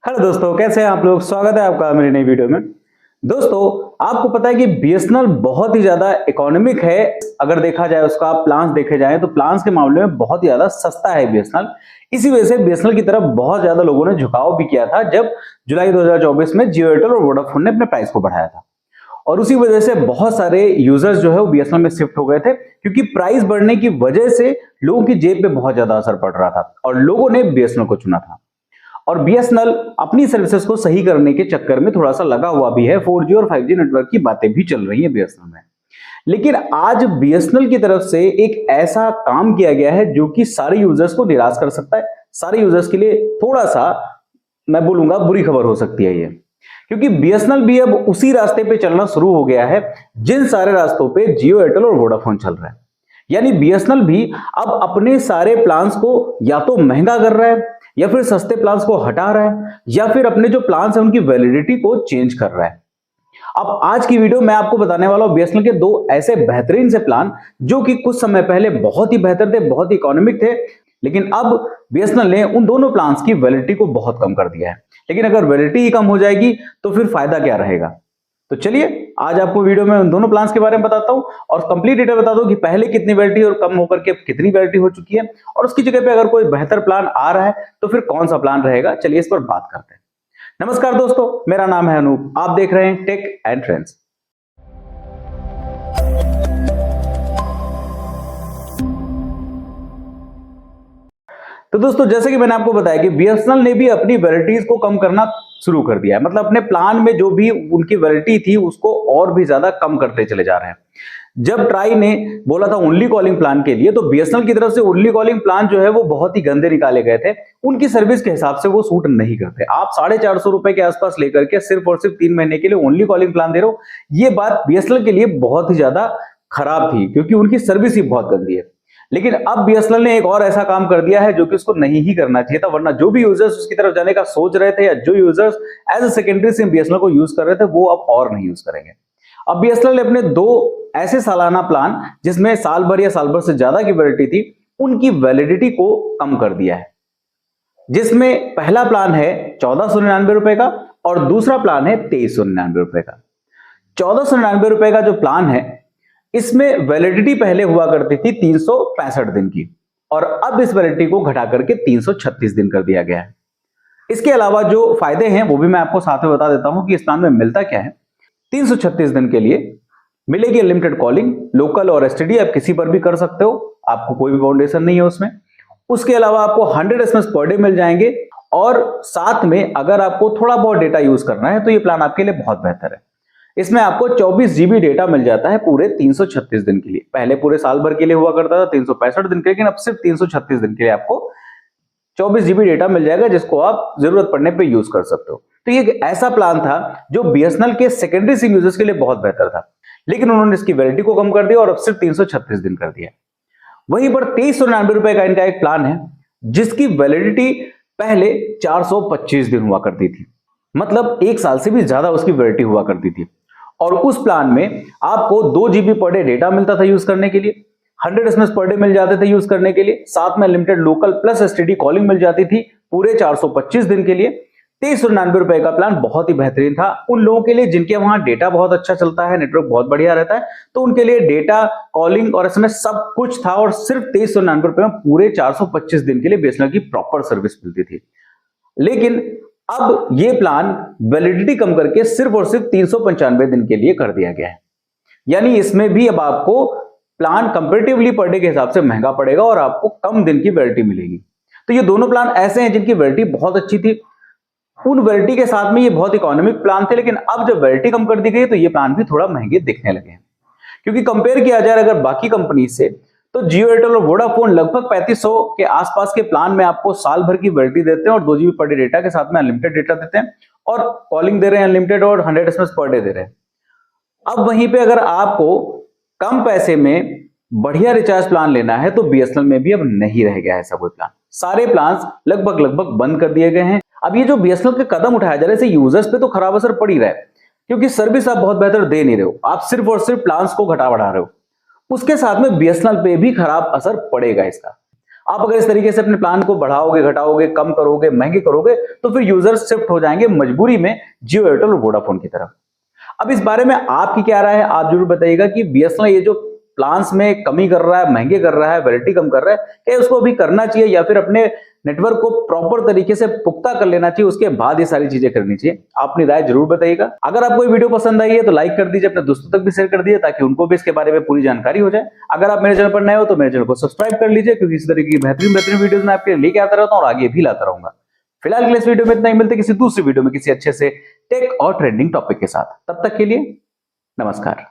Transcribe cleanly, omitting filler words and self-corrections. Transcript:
Hello दोस्तों, कैसे हैं आप लोग। स्वागत है आपका मेरी नई वीडियो में। दोस्तों, आपको पता है कि बीएसएनएल बहुत ही ज्यादा इकोनॉमिक है। अगर देखा जाए उसका आप प्लान्स देखे जाए तो प्लान्स के मामले में बहुत ही ज्यादा सस्ता है बीएसएनएल। इसी वजह से बीएसएनएल की तरफ बहुत ज्यादा लोगों ने झुकाव भी किया था जब जुलाई 2024 में जियो एयरटेल और वोडाफोन ने अपने प्राइस को बढ़ाया था। और उसी वजह से बहुत सारे यूजर्स जो है वो बीएसएनएल में शिफ्ट हो गए थे, क्योंकि प्राइस बढ़ने की वजह से लोगों की जेब पे बहुत ज्यादा असर पड़ रहा था और लोगों ने बीएसएनएल को चुना था। और बीएसएनएल अपनी सर्विसेज को सही करने के चक्कर में थोड़ा सा लगा हुआ भी है। 4G और 5G नेटवर्क की बातें भी चल रही है बीएसएनएल में। लेकिन आज बीएसएनएल की तरफ से एक ऐसा काम किया गया है जो कि सारे यूजर्स को निराश कर सकता है। सारे यूजर्स के लिए थोड़ा सा, मैं बोलूंगा, बुरी खबर हो सकती है ये, क्योंकि बीएसएनएल भी अब उसी रास्ते पे चलना शुरू हो गया है जिन सारे रास्तों पे जियो एयरटेल और वोडाफोन चल रहा है। यानी बीएसएनएल भी अब अपने सारे प्लान्स को या तो महंगा कर रहा है, या फिर सस्ते प्लान्स को हटा रहा है, या फिर अपने जो प्लान्स है उनकी वैलिडिटी को चेंज कर रहा है। अब आज की वीडियो में आपको बताने वाला हूं बीएसएनएल के दो ऐसे बेहतरीन से प्लान जो कि कुछ समय पहले बहुत ही बेहतर थे, बहुत ही इकोनॉमिक थे, लेकिन अब बीएसएनएल ने उन दोनों प्लान्स की वैलिडिटी को बहुत कम कर दिया है। लेकिन अगर वैलिडिटी ही कम हो जाएगी तो फिर फायदा क्या रहेगा। तो चलिए आज आपको वीडियो में उन दोनों प्लान्स के बारे में बताता हूं और कंप्लीट डिटेल बता दूं कि पहले कितनी वैलिडिटी और कम होकर के कितनी वैलिडिटी हो चुकी है, और उसकी जगह पे अगर कोई बेहतर प्लान आ रहा है तो फिर कौन सा प्लान रहेगा। चलिए इस पर बात करते हैं। नमस्कार दोस्तों, मेरा नाम है अनूप, आप देख रहे हैं टेक एंड ट्रेंड्स। तो दोस्तों, जैसे कि मैंने आपको बताया कि बीएसएनएल ने भी अपनी वैलिडिटीज को कम करना शुरू कर दिया है। मतलब अपने प्लान में जो भी उनकी वैलिडिटी थी उसको और भी ज्यादा कम करते चले जा रहे हैं। जब ट्राई ने बोला था ओनली कॉलिंग प्लान के लिए, तो बीएसएनएल की तरफ से ओनली कॉलिंग प्लान जो है वो बहुत ही गंदे निकाले गए थे। उनकी सर्विस के हिसाब से वो सूट नहीं करते। आप 450 रुपए के आसपास लेकर के सिर्फ और सिर्फ 3 महीने के लिए ओनली कॉलिंग प्लान दे रहे हो, ये बात बीएसएनएल के लिए बहुत ही ज्यादा खराब थी, क्योंकि उनकी सर्विस ही बहुत गंदी है। लेकिन अब बीएसएनएल ने एक और ऐसा काम कर दिया है जो कि उसको नहीं ही करना चाहिए था, वरना जो भी यूजर्स उसकी तरफ जाने का सोच रहे थे या जो users as a secondary SIM BSNL को यूज कर रहे थे वो अब और नहीं यूज करेंगे। अब बीएसएनएल ने अपने दो ऐसे सालाना प्लान जिसमें साल भर या साल भर से ज्यादा की वैलिडिटी थी, उनकी वैलिडिटी को कम कर दिया है। जिसमें पहला प्लान है 1499 रुपए का और दूसरा प्लान है 2399 रुपए का। 1499 रुपए का जो प्लान है इसमें वैलिडिटी पहले हुआ करती थी 365 दिन की, और अब इस वैलिडिटी को घटा करके 336 दिन कर दिया गया है। इसके अलावा जो फायदे हैं वो भी मैं आपको साथ में बता देता हूं कि इस प्लान में मिलता क्या है। 336 दिन के लिए मिलेगी अनलिमिटेड कॉलिंग, लोकल और एसटीडी आप किसी पर भी कर सकते हो, आपको कोई भी बाउंडेशन नहीं है उसमें। उसके अलावा आपको 100 एसएमएस पर डे मिल जाएंगे, और साथ में अगर आपको थोड़ा बहुत डेटा यूज करना है तो ये प्लान आपके लिए बहुत बेहतर है। इसमें आपको 24 जीबी डेटा मिल जाता है पूरे 336 दिन के लिए। पहले पूरे साल भर के लिए हुआ करता था 365 दिन के, लेकिन अब सिर्फ 336 दिन के लिए आपको 24 जीबी डेटा मिल जाएगा, जिसको आप जरूरत पड़ने पे यूज कर सकते हो। तो ये एक ऐसा प्लान था जो बीएसएनएल के सेकेंडरी सिम यूजर्स के लिए बहुत बेहतर था, लेकिन उन्होंने इसकी वैलिडिटी को कम कर दिया और अब सिर्फ 336 दिन कर दिया। वहीं पर 2399 रुपए का इनका एक प्लान है जिसकी वैलिडिटी पहले 425 दिन हुआ करती थी, मतलब 1 साल से भी ज्यादा उसकी वैलिडिटी हुआ करती थी। और उस प्लान में आपको 2 जीबी पर डे डेटा मिलता था यूज करने के लिए, 100 एसएमएस पर डे मिल जाते थे यूज करने के लिए, साथ में limited local plus STD calling मिल जाती थी पूरे 425 दिन के लिए। 2399 रुपए का प्लान बहुत ही बेहतरीन था उन लोगों के लिए जिनके वहां डेटा बहुत अच्छा चलता है, नेटवर्क बहुत बढ़िया रहता है, तो उनके लिए डेटा, कॉलिंग और एसएमएस सब कुछ था। और सिर्फ 2399 रुपए में पूरे 425 दिन के लिए बीएसएनएल की प्रॉपर सर्विस मिलती थी। लेकिन अब ये प्लान वैलिडिटी कम करके सिर्फ और सिर्फ 395 दिन के लिए कर दिया गया है। यानी इसमें भी अब आपको प्लान कंपैरेटिवली पर डे के हिसाब से महंगा पड़ेगा और आपको कम दिन की वैलिडिटी मिलेगी। तो ये दोनों प्लान ऐसे हैं जिनकी वैलिडिटी बहुत अच्छी थी, उन वैलिडिटी के साथ में ये बहुत इकोनॉमिक प्लान थे, लेकिन अब जब वैलिडिटी कम कर दी गई तो ये प्लान भी थोड़ा महंगे दिखने लगे हैं। क्योंकि कंपेयर किया जाए अगर बाकी कंपनी से, तो जियो एयरटेल और वोडाफोन लगभग 3500 के आसपास के प्लान में आपको साल भर की वैलिडिटी देते हैं और 2 जीबी पर डे डेटा के साथ में अनलिमिटेड डेटा देते हैं, और कॉलिंग दे रहे हैं अनलिमिटेड और 100 एसएमएस पर डे दे रहे हैं। अब वहीं पे अगर आपको कम पैसे में बढ़िया रिचार्ज प्लान लेना है तो बीएसएनएल में भी अब नहीं रह गया है ऐसा कोई प्लान। सारे प्लान लगभग बंद कर दिए गए हैं। अब ये जो बीएसएनएल के कदम उठाया जा रहा है इससे यूजर्स पे तो खराब असर पड़ ही रहा है, क्योंकि सर्विस आप बहुत बेहतर दे नहीं रहे हो, आप सिर्फ और सिर्फ प्लान्स को घटा बढ़ा रहे हो। उसके साथ में बीएसएनएल पे भी खराब असर पड़ेगा इसका। आप अगर इस तरीके से अपने प्लान को बढ़ाओगे, घटाओगे, कम करोगे, महंगे करोगे, तो फिर यूजर्स शिफ्ट हो जाएंगे मजबूरी में जियो, एयरटेल और वोडाफोन की तरफ। अब इस बारे में आपकी क्या राय है, आप जरूर बताइएगा कि बीएसएनएल ये जो प्लान्स में कमी कर रहा है, महंगे कर रहा है, वैलिडिटी कम कर रहा है, क्या उसको अभी करना चाहिए या फिर अपने नेटवर्क को प्रॉपर तरीके से पुख्ता कर लेना चाहिए, उसके बाद ये सारी चीजें करनी चाहिए? अपनी राय जरूर बताइएगा। अगर आपको ये वीडियो पसंद आई है तो लाइक कर दीजिए, अपने दोस्तों तक भी शेयर कर दीजिए ताकि उनको भी इसके बारे में पूरी जानकारी हो जाए। अगर आप मेरे चैनल पर नए हो तो मेरे चैनल को सब्सक्राइब कर लीजिए, क्योंकि इस तरीके की बेहतरीन बेहतरीन वीडियोस मैं आपके लिए लेके आता रहता हूं और आगे भी लाता रहूंगा। फिलहाल के लिए इस वीडियो में इतना ही, मिलते किसी दूसरी वीडियो में किसी अच्छे से टेक और ट्रेंडिंग टॉपिक के साथ। तब तक के लिए नमस्कार।